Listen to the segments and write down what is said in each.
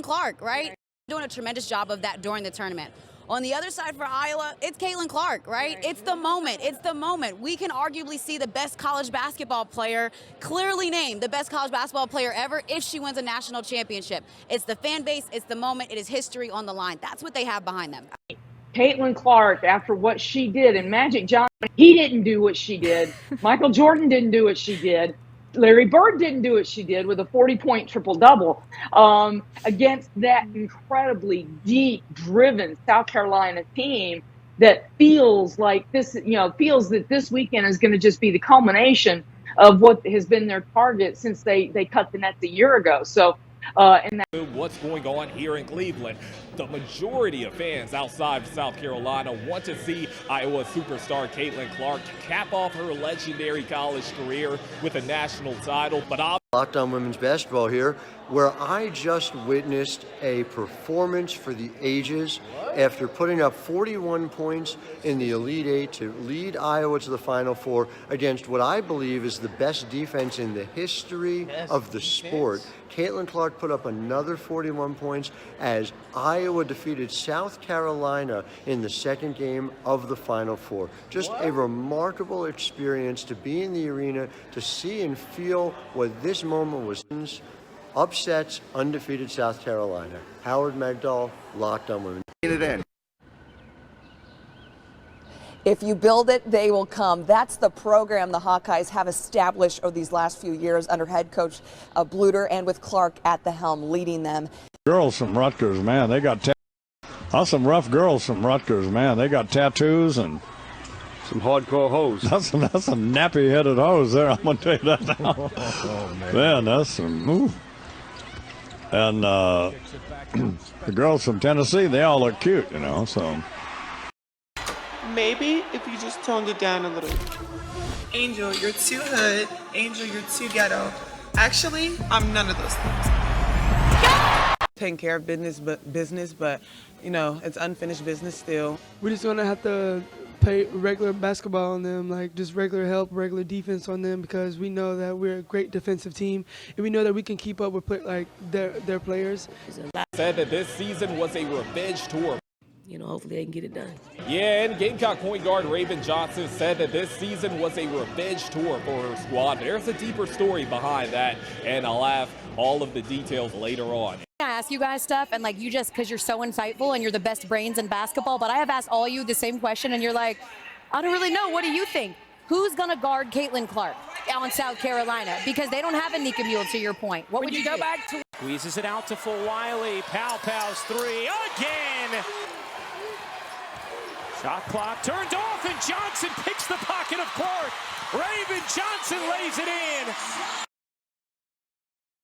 Clark, right? Doing a tremendous job of that during the tournament. On the other side for Iowa, it's Caitlin Clark, right? It's the moment. It's the moment. We can arguably see the best college basketball player, clearly named the best college basketball player ever if she wins a national championship. It's the fan base. It's the moment. It is history on the line. That's what they have behind them. Caitlin Clark, after what she did, and Magic Johnson, he didn't do what she did. Michael Jordan didn't do what she did. Larry Bird didn't do what she did with a 40-point triple-double against that incredibly deep, driven South Carolina team that feels like this, feels that this weekend is going to just be the culmination of what has been their target since they cut the nets a year ago. So, what's going on here in Cleveland? The majority of fans outside of South Carolina want to see Iowa superstar Caitlin Clark cap off her legendary college career with a national title. But Locked On Women's Basketball here, where I just witnessed a performance for the ages after putting up 41 points in the Elite Eight to lead Iowa to the Final Four against what I believe is the best defense in the history of the sport. Caitlin Clark put up another 41 points as Iowa defeated South Carolina in the second game of the Final Four. Just a remarkable experience to be in the arena, to see and feel what this moment was. Upsets undefeated South Carolina. Howard Magdal, Locked On Women. If you build it, they will come. That's the program the Hawkeyes have established over these last few years under head coach Bluter and with Clark at the helm leading them. Girls from Rutgers, man, they got some rough girls from Rutgers, man. They got tattoos and some hardcore hoes. That's some nappy-headed hoes there. I'm gonna tell you that now. Man, that's some. Ooh. And the girls from Tennessee, they all look cute, so. Maybe if you just toned it down a little. Angel, you're too hood. Angel, you're too ghetto. Actually, I'm none of those things. Taking care of business, but it's unfinished business still. We're just gonna have to play regular basketball on them, like just regular help, regular defense on them, because we know that we're a great defensive team, and we know that we can keep up with their players. Said that this season was a revenge tour. Hopefully they can get it done. Yeah, and Gamecock point guard Raven Johnson said that this season was a revenge tour for her squad. There's a deeper story behind that, and I'll have all of the details later on. I ask you guys stuff, and you just, because you're so insightful and you're the best brains in basketball, but I have asked all you the same question, and you're like, I don't really know. What do you think? Who's going to guard Caitlin Clark out in South Carolina? Because they don't have a Nika Mule, to your point. What would you go back to? Squeezes it out to flau'jae. Pow's three again. Shot clock turned off, and Johnson picks the pocket of Clark. Raven Johnson lays it in.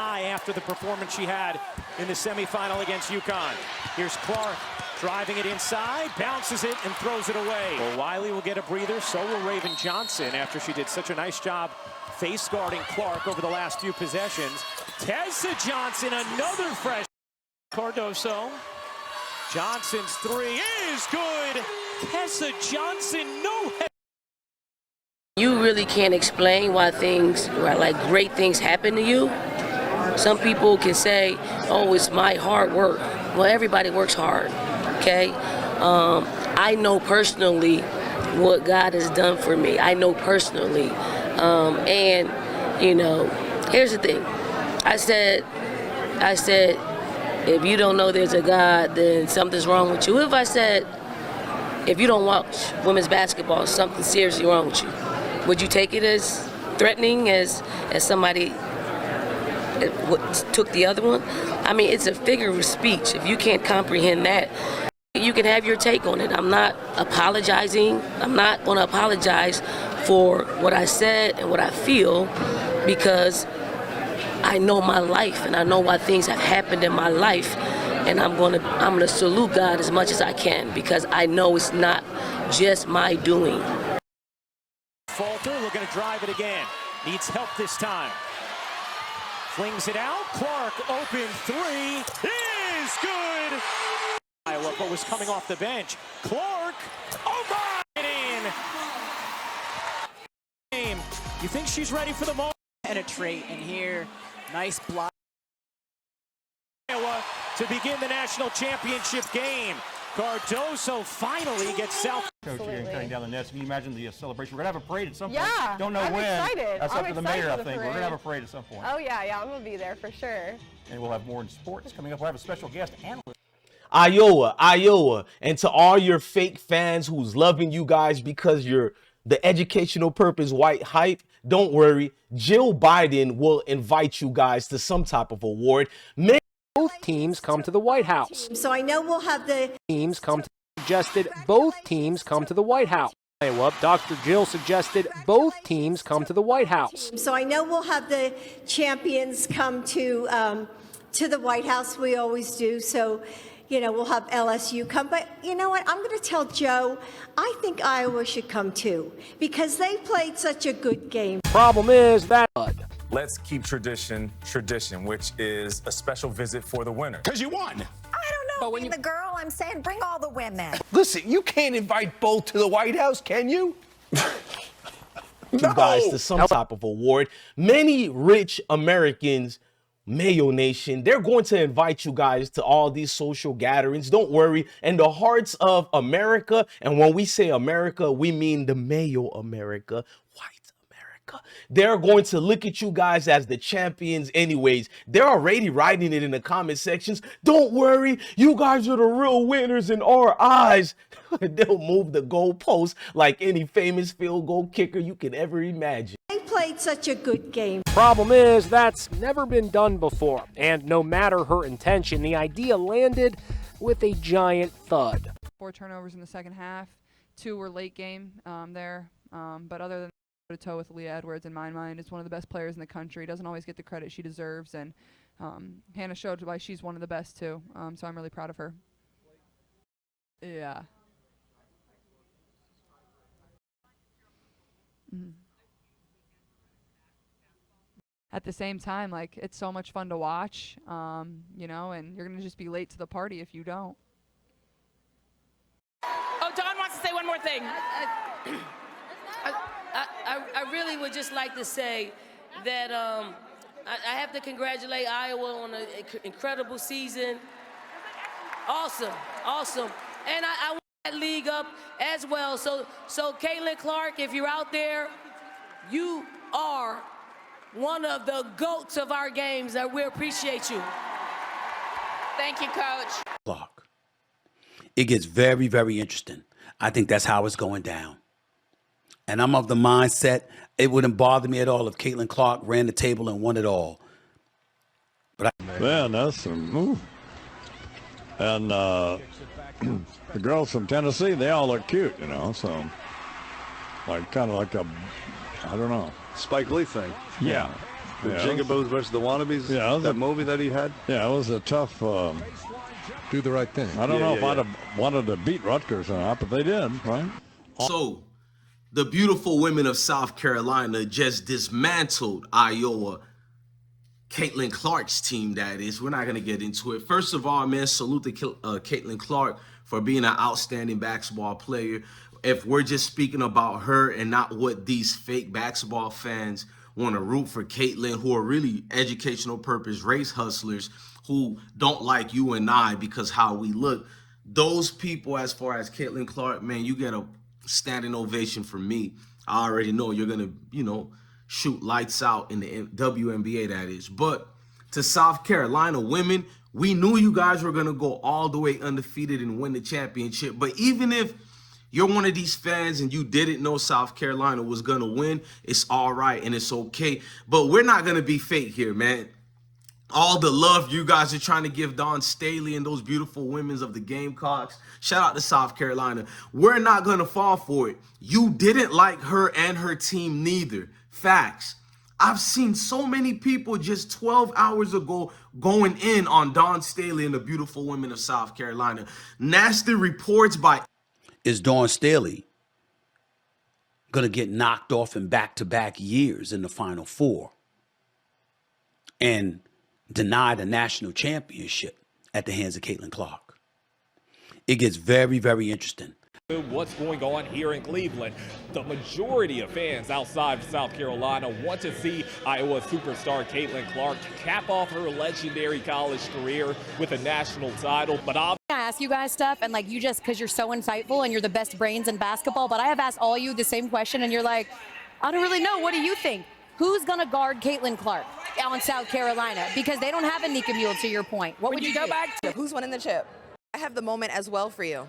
After the performance she had in the semifinal against UConn. Here's Clark driving it inside, bounces it, and throws it away. Well, Wiley will get a breather, so will Raven Johnson after she did such a nice job face guarding Clark over the last few possessions. Tessa Johnson, another fresh. Cardoso. Johnson's three is good. Tessa Johnson, no head. You really can't explain why great things happen to you. Some people can say, oh, it's my hard work. Well, everybody works hard, okay? I know personally what God has done for me. I know personally. And, here's the thing. I said, if you don't know there's a God, then something's wrong with you. If I said, if you don't watch women's basketball, something seriously wrong with you, would you take it as threatening as somebody took the other one? I mean, it's a figure of speech. If you can't comprehend that, you can have your take on it. I'm not apologizing. I'm not going to apologize for what I said and what I feel, because I know my life and I know why things have happened in my life, and I'm gonna salute God as much as I can, because I know it's not just my doing. Falter looking to drive it again. Needs help this time. Flings it out. Clark open three is good. Iowa, but was coming off the bench. Clark, oh my, in. You think she's ready for the moment? Penetrate in here. Nice block. Iowa to begin the national championship game. Cardoso finally gets South. Coach here and cutting down the nets. Can you imagine the celebration? We're going to have a parade at some point. Yeah. Don't know I'm when. excited. That's I'm up to the mayor, I think. excited We're going to have a parade at some point. Oh, yeah, I'm going to be there for sure. And we'll have more in sports coming up. We'll have a special guest analyst. Iowa. And to all your fake fans who's loving you guys because you're the educational purpose white hype, don't worry. Jill Biden will invite you guys to some type of award. Both teams come to the White House. So I know we'll have the teams come to suggested both teams come to the White House. Iowa, Dr. Jill suggested both teams come to the White House. So I know we'll have the champions come to the White House. We always do. So, you know, we'll have LSU come. But you know what? I'm going to tell Joe, I think Iowa should come too because they played such a good game. Problem is that let's keep tradition, which is a special visit for the winner. Because you won. I don't know. Being the girl, I'm saying bring all the women. Listen, you can't invite both to the White House, can you? You guys to some type of award. Many rich Americans, Mayo Nation, they're going to invite you guys to all these social gatherings. Don't worry. In the hearts of America, and when we say America, we mean the Mayo America, white America. They're going to look at you guys as the champions anyways. They're already writing it in the comment sections. Don't worry. You guys are the real winners in our eyes. They'll move the goalpost like any famous field goal kicker you can ever imagine. They played such a good game. Problem is that's never been done before. And no matter her intention, the idea landed with a giant thud. 4 turnovers in the second half. 2 were late game there. But other than toe with Leah Edwards, in my mind, is one of the best players in the country. Doesn't always get the credit she deserves. And Hannah showed why she's one of the best too. So I'm really proud of her. Yeah. Mm-hmm. At the same time, like, it's so much fun to watch, you know, and you're going to just be late to the party if you don't. Oh, Dawn wants to say one more thing. I really would just like to say that I have to congratulate Iowa on an incredible season. Awesome. And I want that league up as well. So Caitlin Clark, if you're out there, you are one of the GOATs of our games. We appreciate you. Thank you, Coach. Clark. It gets very, very interesting. I think that's how it's going down. And I'm of the mindset, it wouldn't bother me at all if Caitlin Clark ran the table and won it all. But Man, that's some move. And the girls from Tennessee, they all look cute, you know, so like kind of like a, I don't know. Spike Lee thing. Yeah. The Jigaboos versus the Wannabes. Yeah, that movie that he had. Yeah, it was a tough. Do the right thing. I don't know if I'd have wanted to beat Rutgers or not, but they did, right? So, the beautiful women of South Carolina just dismantled Iowa. Caitlin Clark's team, that is. We're not going to get into it. First of all, man, salute to Caitlin Clark for being an outstanding basketball player. If we're just speaking about her and not what these fake basketball fans want to root for Caitlin, who are really educational purpose race hustlers who don't like you and I because how we look, those people, as far as Caitlin Clark, man, you get a standing ovation from me. I already know you're going to, you know, shoot lights out in the WNBA, that is. But to South Carolina women, we knew you guys were going to go all the way undefeated and win the championship. But even if you're one of these fans and you didn't know South Carolina was going to win, it's all right and it's okay. But we're not going to be fake here, man. All the love you guys are trying to give Dawn Staley and those beautiful women of the Gamecocks. Shout out to South Carolina. We're not going to fall for it. You didn't like her and her team neither. Facts. I've seen so many people just 12 hours ago going in on Dawn Staley and the beautiful women of South Carolina. Nasty reports by... Is Dawn Staley going to get knocked off in back-to-back years in the Final Four and denied a national championship at the hands of Caitlin Clark? It gets very, very interesting. What's going on here in Cleveland? The majority of fans outside of South Carolina want to see Iowa superstar Caitlin Clark cap off her legendary college career with a national title. But I ask you guys stuff, and like you just, because you're so insightful and you're the best brains in basketball, but I have asked all you the same question, and you're like, I don't really know. What do you think? Who's going to guard Caitlin Clark on South Carolina? Because they don't have a Nika Mule, to your point. What would you go do? back to? Who's winning the chip? I have the moment as well for you.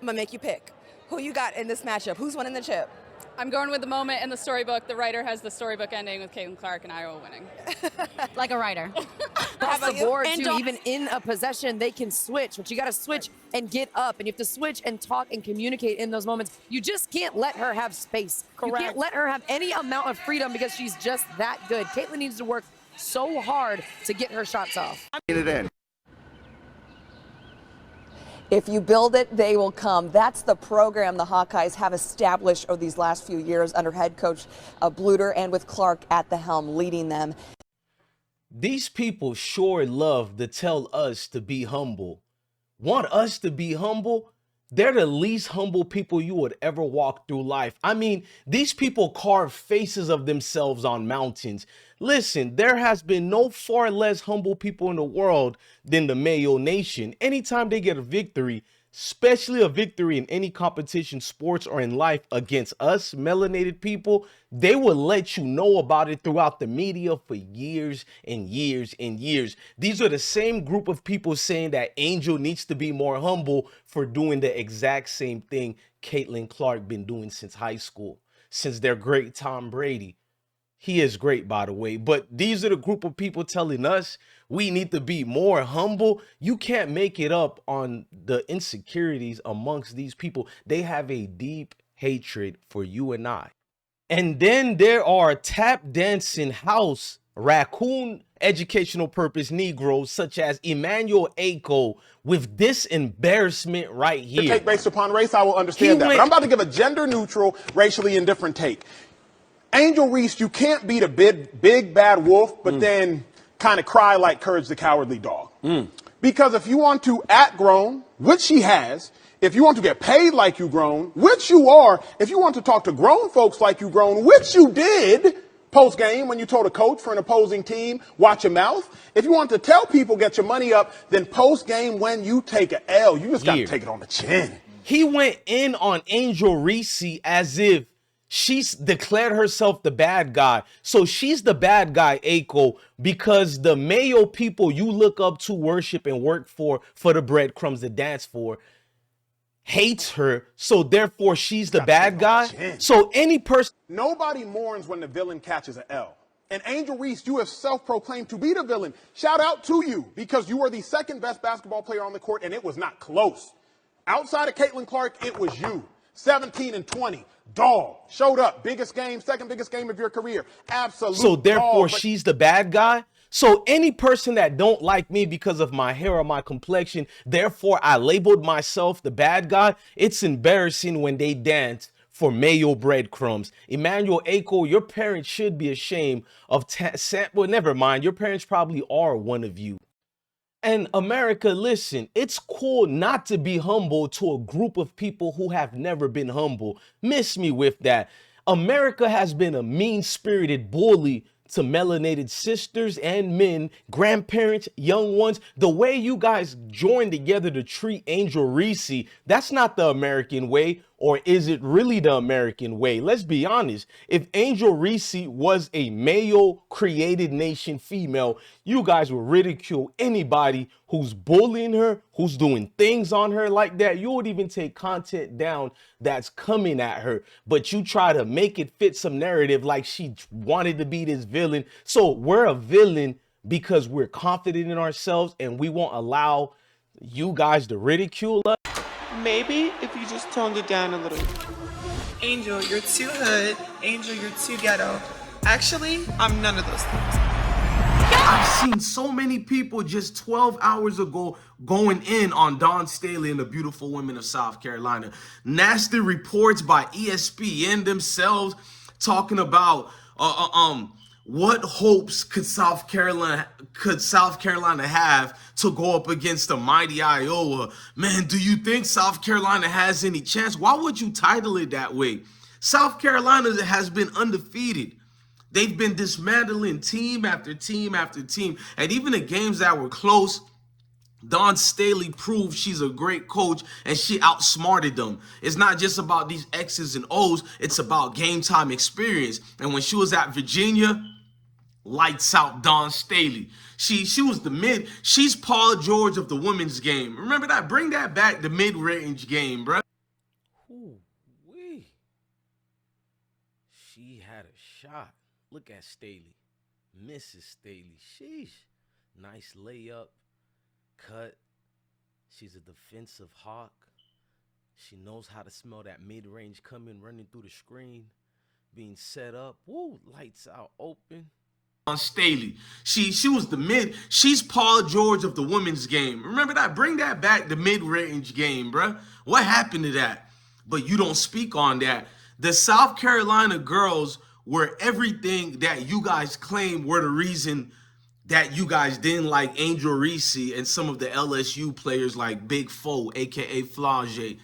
I'm going to make you pick. Who you got in this matchup? Who's winning the chip? I'm going with the moment in the storybook. The writer has the storybook ending with Caitlin Clark and Iowa winning. Like a writer. Across the board, too, even in a possession, they can switch, but you got to switch and get up, and you have to switch and talk and communicate in those moments. You just can't let her have space. Correct. You can't let her have any amount of freedom because she's just that good. Caitlin needs to work so hard to get her shots off. Get it in. If you build it, they will come. That's the program the Hawkeyes have established over these last few years under head coach Bluter and with Clark at the helm leading them. These people sure love to tell us to be humble. Want us to be humble? They're the least humble people you would ever walk through life. I mean, these people carve faces of themselves on mountains. Listen, there has been no far less humble people in the world than the Mayo Nation. Anytime they get a victory, especially a victory in any competition, sports, or in life against us melanated people, they will let you know about it throughout the media for years and years and years. These are the same group of people saying that Angel needs to be more humble for doing the exact same thing Caitlin Clark been doing since high school, since their great Tom Brady. He is great, by the way, but these are the group of people telling us we need to be more humble. You can't make it up on the insecurities amongst these people. They have a deep hatred for you and I. And then there are tap dancing house raccoon educational purpose Negroes such as Emmanuel Acho with this embarrassment right here. Take based upon race, I will understand that. But I'm about to give a gender neutral, racially indifferent take. Angel Reese, you can't beat a big bad wolf, but then kind of cry like Courage the Cowardly Dog. Because if you want to act grown, which she has, if you want to get paid like you grown, which you are, if you want to talk to grown folks like you grown, which you did post-game when you told a coach for an opposing team, watch your mouth. If you want to tell people get your money up, then post-game when you take an L, you just got to take it on the chin. He went in on Angel Reese as if she's declared herself the bad guy. So she's the bad guy, Acho, because the Mayo people you look up to, worship, and work for the breadcrumbs to dance for, hates her. So therefore, she's the bad guy. So any person... Nobody mourns when the villain catches an L. And Angel Reese, you have self-proclaimed to be the villain. Shout out to you, because you were the second best basketball player on the court, and it was not close. Outside of Caitlin Clark, it was you. 17 and 20. Dog. Showed up. Biggest game, second biggest game of your career. Absolute So therefore, dog, she's the bad guy? So any person that don't like me because of my hair or my complexion, therefore I labeled myself the bad guy, it's embarrassing when they dance for Mayo breadcrumbs. Emmanuel Acho, your parents should be ashamed of... well, never mind. Your parents probably are one of you. And America, listen, it's cool not to be humble to a group of people who have never been humble. Miss me with that. America has been a mean-spirited bully to melanated sisters and men, grandparents, young ones. The way you guys joined together to treat Angel Reese, that's not the American way. Or is it really the American way? Let's be honest. If Angel Reese was a Mayo created nation female, you guys would ridicule anybody who's bullying her, who's doing things on her like that. You would even take content down that's coming at her. But you try to make it fit some narrative like she wanted to be this villain. So we're a villain because we're confident in ourselves and we won't allow you guys to ridicule us. Maybe if you just toned it down a little. Angel, you're too hood. Angel, you're too ghetto. Actually, I'm none of those things. I've seen so many people just 12 hours ago going in on Dawn Staley and the beautiful women of South Carolina. Nasty reports by ESPN themselves talking about what hopes could South Carolina have to go up against the mighty Iowa? Man, do you think South Carolina has any chance? Why would you title it that way? South Carolina has been undefeated. They've been dismantling team after team after team. And even the games that were close, Dawn Staley proved she's a great coach and she outsmarted them. It's not just about these X's and O's, it's about game time experience. And when she was at Virginia, lights out Dawn Staley. She was the mid. She's Paul George of the women's game. Remember that? Bring that back, the mid-range game, bro. Ooh-wee. She had a shot. Look at Staley. Mrs. Staley. Sheesh. Nice layup. Cut. She's a defensive hawk. She knows how to smell that mid-range coming, running through the screen, being set up. Woo, lights out, open. On Staley, she was the mid. She's Paul George of the women's game. Remember that? Bring that back, the mid-range game, bruh. What happened to that? But you don't speak on that. The South Carolina girls were everything that you guys claim were the reason that you guys didn't like Angel Reese and some of the LSU players like Big Foe, aka flau'jae.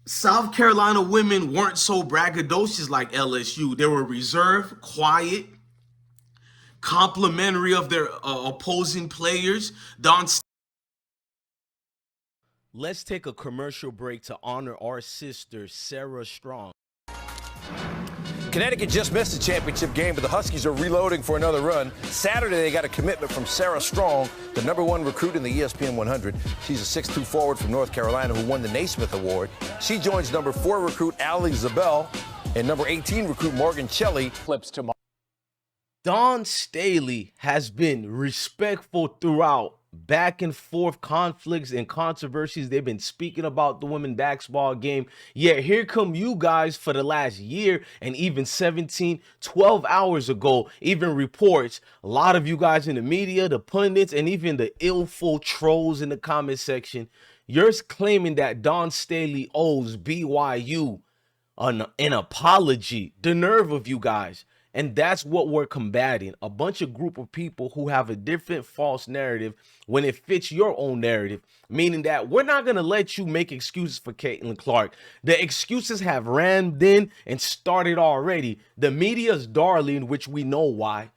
South Carolina women weren't so braggadocious like LSU. They were reserved, quiet, complimentary of their opposing players. Let's take a commercial break to honor our sister, Sarah Strong. Connecticut just missed the championship game, but the Huskies are reloading for another run. Saturday, they got a commitment from Sarah Strong, the #1 recruit in the ESPN 100. She's a 6'2" forward from North Carolina who won the Naismith Award. She joins #4 recruit Allie Zabel and #18 recruit Morgan Shelley. Flips tomorrow. Dawn Staley has been respectful throughout back and forth conflicts and controversies. They've been speaking about the women basketball game. Yet here come you guys for the last year and even 12 hours ago, even reports, a lot of you guys in the media, the pundits, and even the illful trolls in the comment section, you're claiming that Dawn Staley owes BYU an apology. The nerve of you guys. And that's what we're combating. A bunch of group of people who have a different false narrative when it fits your own narrative, meaning that we're not going to let you make excuses for Caitlin Clark. The excuses have rammed in and started already. The media's darling, which we know why.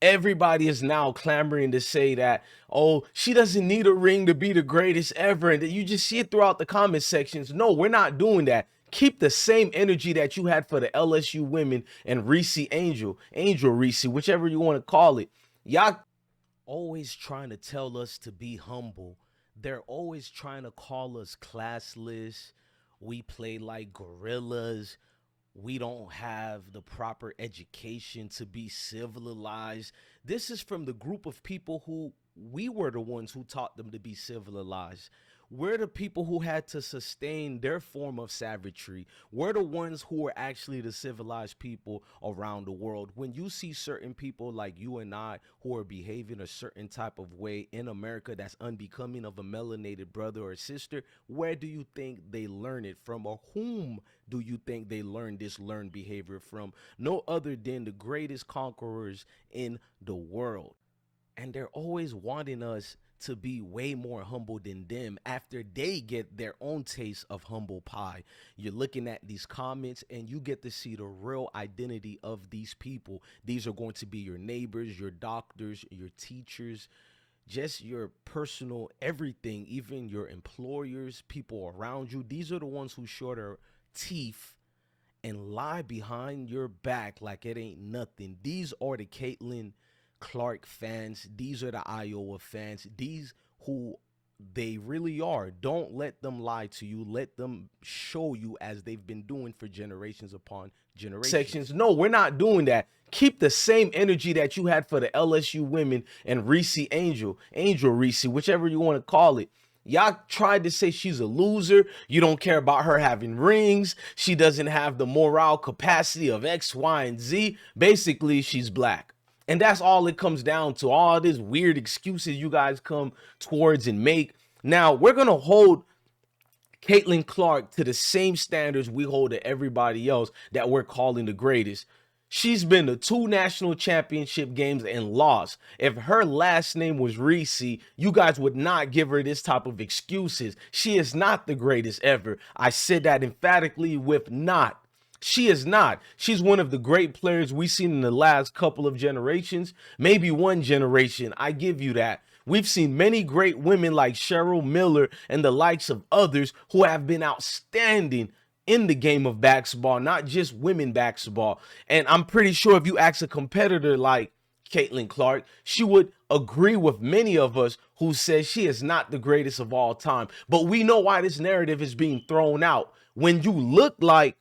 Everybody is now clamoring to say that, oh, she doesn't need a ring to be the greatest ever. And you just see it throughout the comment sections. No, we're not doing that. Keep the same energy that you had for the LSU women and Angel Reese, whichever you want to call it. Y'all always trying to tell us to be humble. They're always trying to call us classless. We play like gorillas. We don't have the proper education to be civilized. This is from the group of people who we were the ones who taught them to be civilized. We're the people who had to sustain their form of savagery. We're the ones who are actually the civilized people around the world. When you see certain people like you and I who are behaving a certain type of way in America that's unbecoming of a melanated brother or sister, where do you think they learn it from, or whom do you think they learn this learned behavior from? No other than the greatest conquerors in the world. And they're always wanting us to be way more humble than them after they get their own taste of humble pie. You're looking at these comments and you get to see the real identity of these people. These are going to be your neighbors, your doctors, your teachers, just your personal everything, even your employers, people around you. These are the ones who show their teeth and lie behind your back like it ain't nothing. These are the Caitlin Clark fans. These are the Iowa fans. These who they really are. Don't let them lie to you. Let them show you as they've been doing for generations upon generations. No, we're not doing that. Keep the same energy that you had for the LSU women and Angel Reese, whichever you want to call it. Y'all tried to say she's a loser. You don't care about her having rings. She doesn't have the moral capacity of X, Y, and Z. Basically, she's black. And that's all it comes down to. All these weird excuses you guys come towards and make. Now, we're going to hold Caitlin Clark to the same standards we hold to everybody else that we're calling the greatest. She's been to 2 national championship games and lost. If her last name was Reese, you guys would not give her this type of excuses. She is not the greatest ever. I said that emphatically with not. She is not. She's one of the great players we've seen in the last couple of generations, maybe one generation. I give you that. We've seen many great women like Cheryl Miller and the likes of others who have been outstanding in the game of basketball, not just women basketball. And I'm pretty sure if you ask a competitor like Caitlin Clark, she would agree with many of us who says she is not the greatest of all time. But we know why this narrative is being thrown out. When you look like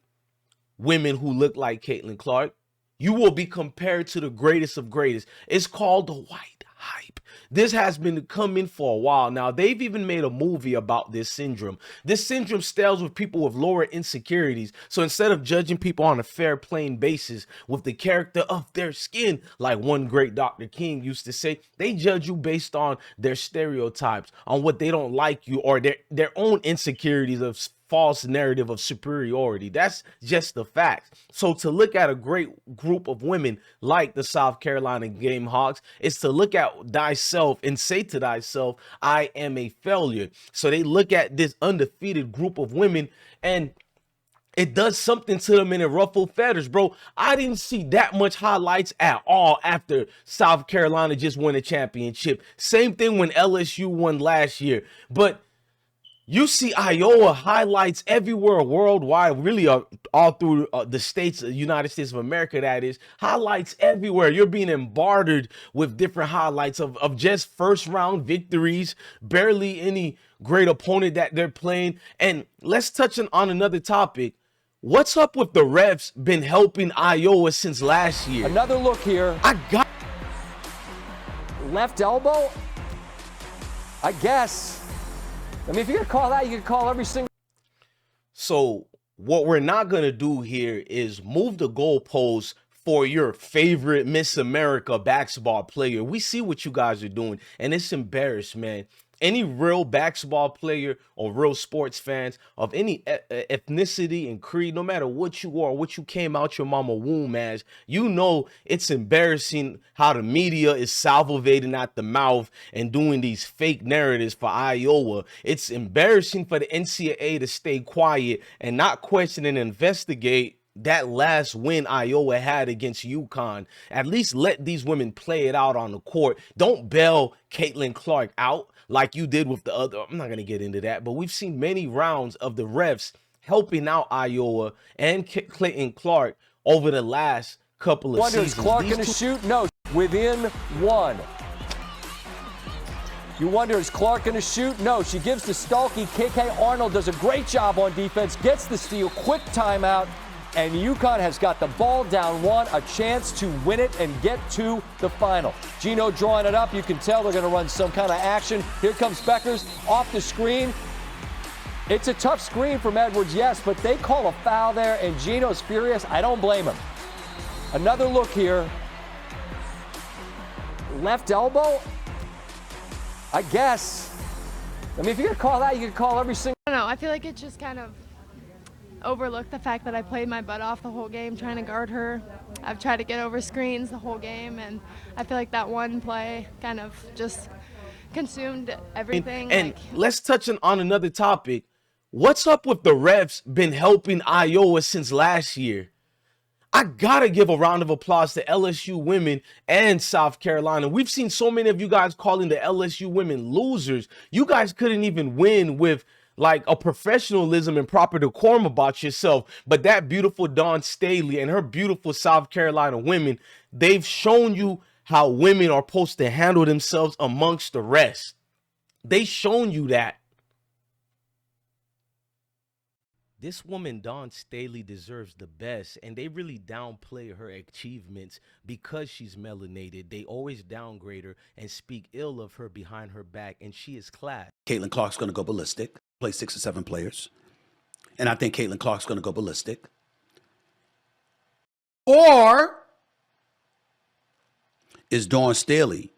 women who look like Caitlin Clark, you will be compared to the greatest of greatest. It's called the white hype. This has been coming for a while now. They've even made a movie about this syndrome. This syndrome stays with people with lower insecurities. So instead of judging people on a fair, plain basis with the character of their skin, like one great Dr. King used to say, they judge you based on their stereotypes, on what they don't like you, or their own insecurities of false narrative of superiority. That's just the fact. So to look at a great group of women like the South Carolina Gamecocks is to look at thyself and say to thyself, I am a failure. So they look at this undefeated group of women and it does something to them and it ruffled feathers, bro. I didn't see that much highlights at all after South Carolina just won a championship. Same thing when LSU won last year. But you see Iowa highlights everywhere worldwide, really all through the states, United States of America, that is. Highlights everywhere. You're being bombarded with different highlights of just first round victories, barely any great opponent that they're playing. And let's touch on another topic. What's up with the refs been helping Iowa since last year? Another look here. I got left elbow, I guess. I mean, if you're going to call that, you can call every single. So what we're not going to do here is move the goalposts for your favorite Miss America basketball player. We see what you guys are doing, and it's embarrassing, man. Any real basketball player or real sports fans of any ethnicity and creed, no matter what you are, what you came out your mama womb as, you know it's embarrassing how the media is salivating at the mouth and doing these fake narratives for Iowa. It's embarrassing for the NCAA to stay quiet and not question and investigate that last win Iowa had against UConn. At least let these women play it out on the court. Don't bail Caitlin Clark out like you did with the other. I'm not going to get into that, but we've seen many rounds of the refs helping out Iowa and Caitlin Clark over the last couple of seasons. Is Clark going to shoot? No, within one. You wonder, is Clark going to shoot? No, she gives to Staley. KK Arnold does a great job on defense, gets the steal, quick timeout, and UConn has got the ball down one, a chance to win it and get to the final. Gino drawing it up. You can tell they're going to run some kind of action. Here comes Beckers off the screen. It's a tough screen from Edwards, yes, but they call a foul there, and Gino's furious. I don't blame him. Another look here. Left elbow, I guess. I mean, if you're going to call that, you can call every single. I don't know. I feel like it just kind of overlooked the fact that I played my butt off the whole game trying to guard her. I've tried to get over screens the whole game, and I feel like that one play kind of just consumed everything. And let's touch on another topic. What's up with the refs been helping Iowa since last year? I gotta give a round of applause to LSU women and South Carolina. We've seen so many of you guys calling the LSU women losers. You guys couldn't even win with like a professionalism and proper decorum about yourself. But that beautiful Dawn Staley and her beautiful South Carolina women, they've shown you how women are supposed to handle themselves amongst the rest. They've shown you that. This woman, Dawn Staley, deserves the best, and they really downplay her achievements because she's melanated. They always downgrade her and speak ill of her behind her back, and she is class. Caitlin Clark's going to go ballistic, play 6 or 7 players, and I think Caitlin Clark's going to go ballistic. Or is Dawn Staley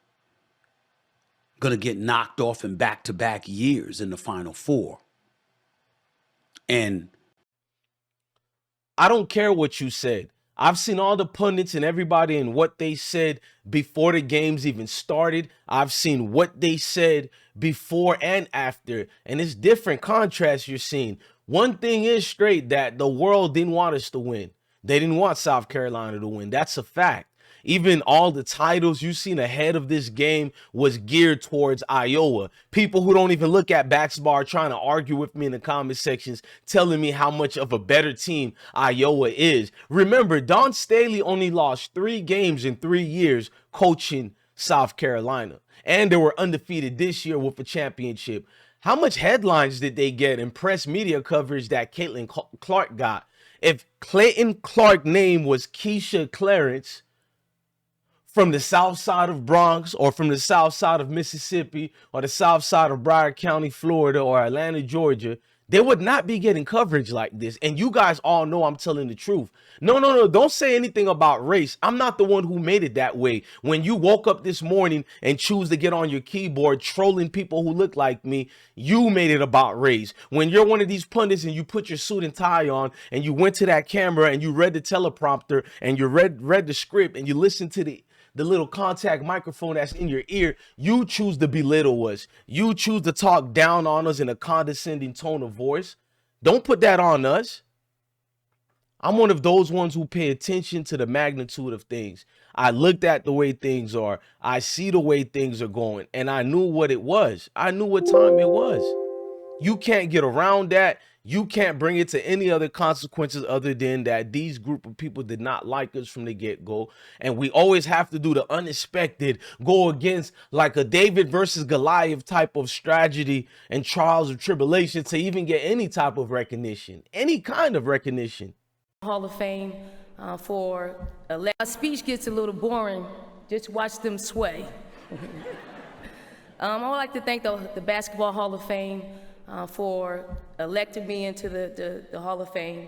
going to get knocked off in back-to-back years in the Final Four? And I don't care what you said. I've seen all the pundits and everybody and what they said before the games even started. I've seen what they said before and after, and it's different contrasts you're seeing. One thing is straight, that the world didn't want us to win. They didn't want South Carolina to win. That's a fact. Even all the titles you've seen ahead of this game was geared towards Iowa. People who don't even look at basketball are trying to argue with me in the comment sections, telling me how much of a better team Iowa is. Remember, Don Staley only lost 3 games in 3 years coaching South Carolina. And they were undefeated this year with a championship. How much headlines did they get in press media coverage that Caitlin Clark got? If Clayton Clark's name was Keisha Clarence, from the south side of Bronx, or from the south side of Mississippi, or the south side of Broward County, Florida, or Atlanta, Georgia, they would not be getting coverage like this. And you guys all know I'm telling the truth. No, don't say anything about race. I'm not the one who made it that way. When you woke up this morning and choose to get on your keyboard trolling people who look like me, you made it about race. When you're one of these pundits and you put your suit and tie on and you went to that camera and you read the teleprompter and you read the script and you listened to the little contact microphone that's in your ear, you choose to belittle us. You choose to talk down on us in a condescending tone of voice. Don't put that on us. I'm one of those ones who pay attention to the magnitude of things. I looked at the way things are. I see the way things are going. And I knew what it was. I knew what time it was. You can't get around that. You can't bring it to any other consequences other than that these group of people did not like us from the get-go. And we always have to do the unexpected, go against like a David versus Goliath type of strategy and trials of tribulation to even get any type of recognition, any kind of recognition. Hall of Fame for a speech gets a little boring. Just watch them sway. I would like to thank the Basketball Hall of Fame for electing me into the Hall of Fame.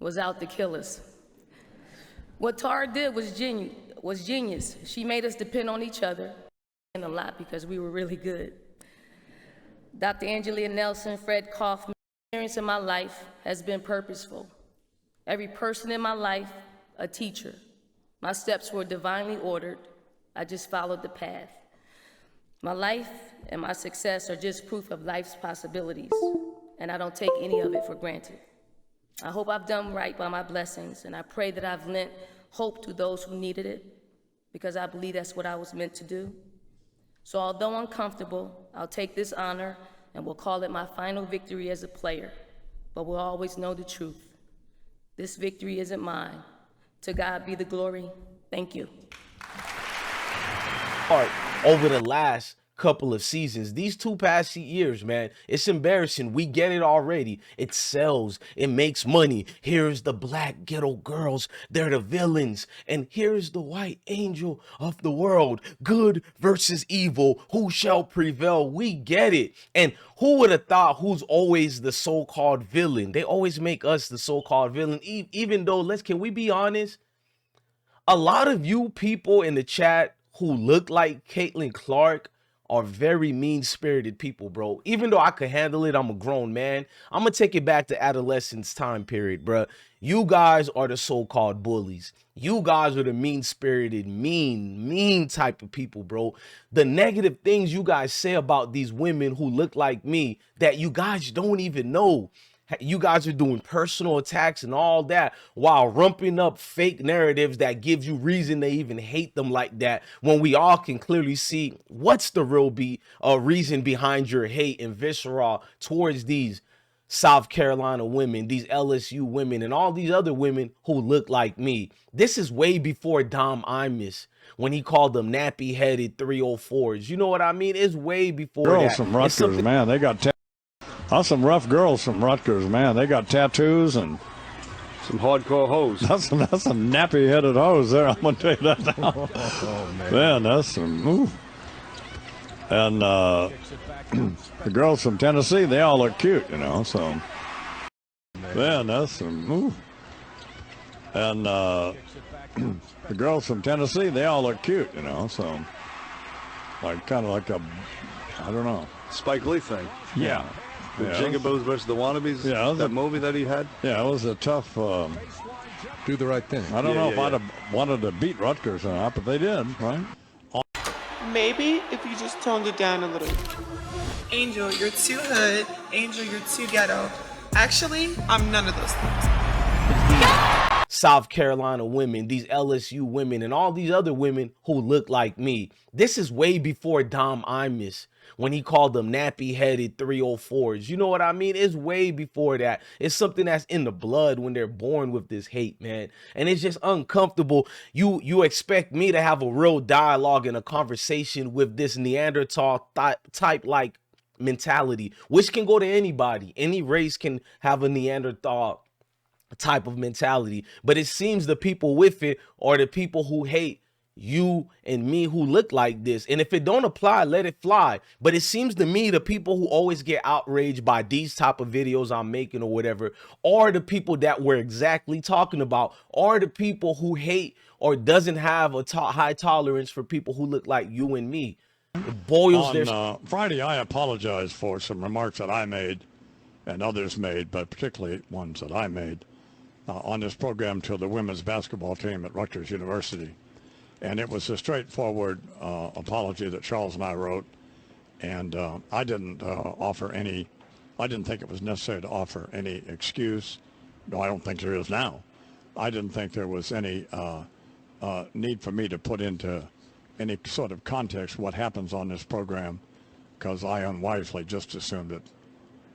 Was out to kill us. What Tara did was genius. She made us depend on each other and a lot because we were really good. Dr. Angelia Nelson, Fred Kaufman, experience in my life has been purposeful. Every person in my life, a teacher. My steps were divinely ordered. I just followed the path. My life and my success are just proof of life's possibilities, and I don't take any of it for granted. I hope I've done right by my blessings, and I pray that I've lent hope to those who needed it, because I believe that's what I was meant to do. So although uncomfortable, I'll take this honor, and we'll call it my final victory as a player, but we'll always know the truth. This victory isn't mine. To God be the glory. Thank you. Over the last couple of seasons, these 2 past years, man, it's embarrassing. We get it already. It sells. It makes money. Here's the black ghetto girls. They're the villains. And here's the white angel of the world. Good versus evil. Who shall prevail? We get it. And who would have thought who's always the so-called villain? They always make us the so-called villain. Even though, can we be honest? A lot of you people in the chat who look like Caitlin Clark are very mean-spirited people, bro. Even though I could handle it, I'm a grown man. I'm gonna take it back to adolescence time period, bro. You guys are the so-called bullies. You guys are the mean-spirited, mean type of people, bro. The negative things you guys say about these women who look like me that you guys don't even know. You guys are doing personal attacks and all that while rumping up fake narratives that gives you reason to even hate them like that, when we all can clearly see what's the real reason behind your hate and visceral towards these South Carolina women, these LSU women, and all these other women who look like me. This is way before Dom Imus, when he called them nappy-headed 304s. You know what I mean? It's way before Girls that. from Rutgers, man, they got some rough girls from Rutgers, man. They got tattoos and some hardcore hoes. That's some nappy-headed hoes there. I'm gonna tell you that now. Man, that's some. Ooh. And the girls from Tennessee, they all look cute, you know. So, man, that's some. Ooh. And the girls from Tennessee, they all look cute, you know. So, kind of like a, I don't know, Spike Lee thing. Yeah. The Jigabos versus the Wannabes, yeah, that movie that he had? Yeah, it was a tough do the right thing. I don't know if I'd have wanted to beat Rutgers or not, but they did, right? Maybe if you just toned it down a little. Angel, you're too hood. Angel, you're too ghetto. Actually, I'm none of those things. South Carolina women, these LSU women, and all these other women who look like me. This is way before Dom Imus, when he called them nappy-headed 304s. You know what I mean? It's way before that. It's something that's in the blood when they're born with this hate, man. And it's just uncomfortable. You expect me to have a real dialogue and a conversation with this Neanderthal type like mentality, which can go to anybody. Any race can have a Neanderthal type of mentality, but it seems the people with it are the people who hate you and me who look like this. And if it don't apply, let it fly. But it seems to me the people who always get outraged by these type of videos I'm making or whatever are the people that we're exactly talking about, are the people who hate or doesn't have a high tolerance for people who look like you and me. It boils on Friday, I apologize for some remarks that I made and others made, but particularly ones that I made on this program to the women's basketball team at Rutgers University. And it was a straightforward apology that Charles and I wrote. And I didn't think it was necessary to offer any excuse. No, I don't think there is now. I didn't think there was any need for me to put into any sort of context what happens on this program, because I unwisely just assumed that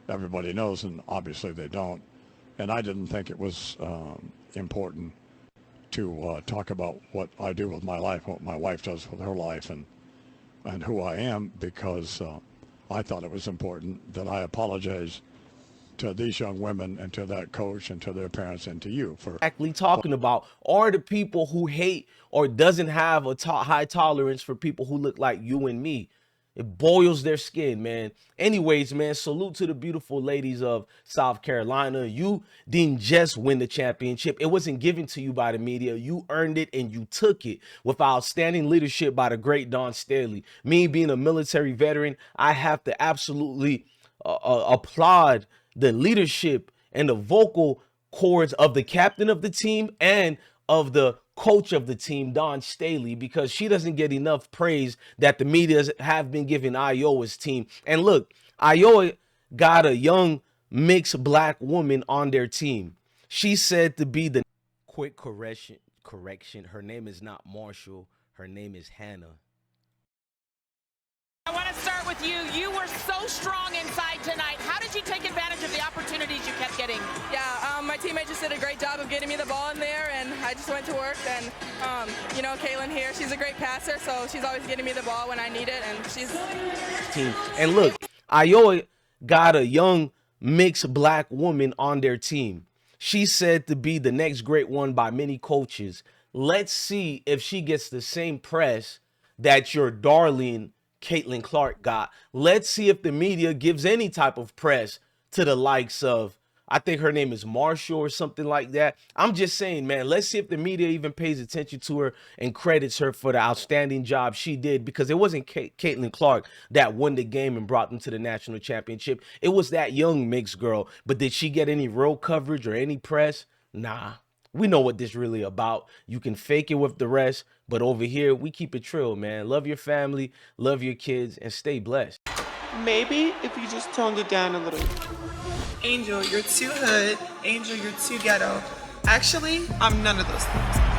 everybody knows, and obviously they don't. And I didn't think it was important to talk about what I do with my life, what my wife does with her life, and who I am, because I thought it was important that I apologize to these young women and to that coach and to their parents and to you for exactly talking about are the people who hate or doesn't have a high tolerance for people who look like you and me. It boils their skin, man. Anyways, man, salute to the beautiful ladies of South Carolina. You didn't just win the championship. It wasn't given to you by the media. You earned it and you took it with outstanding leadership by the great Dawn Staley. Me being a military veteran, I have to absolutely applaud the leadership and the vocal cords of the captain of the team and of the coach of the team, Dawn Staley, because she doesn't get enough praise that the media have been giving Iowa's team. And look, Iowa got a young mixed black woman on their team. She's said to be the quick correction. Her name is not Marshall. Her name is Hannah. I want to start with you. You were so strong inside tonight. How did you take advantage of the opportunities you kept getting? Yeah, my teammate just did a great job of getting me the ball in there, and I just went to work. And, you know, Caitlin here, she's a great passer, so she's always getting me the ball when I need it, and she's... Team. And look, Iowa got a young mixed black woman on their team. She's said to be the next great one by many coaches. Let's see if she gets the same press that your darling Caitlin Clark got. Let's see if the media gives any type of press to the likes of, I think her name is Marshall or something like that. I'm just saying, man, let's see if the media even pays attention to her and credits her for the outstanding job she did, because it wasn't Caitlin Clark that won the game and brought them to the national championship. It was that young mixed girl. But did she get any real coverage or any press? Nah. We know what this really about. You can fake it with the rest, but over here, we keep it trill, man. Love your family, love your kids, and stay blessed. Maybe if you just toned it down a little. Angel, you're too hood. Angel, you're too ghetto. Actually, I'm none of those things.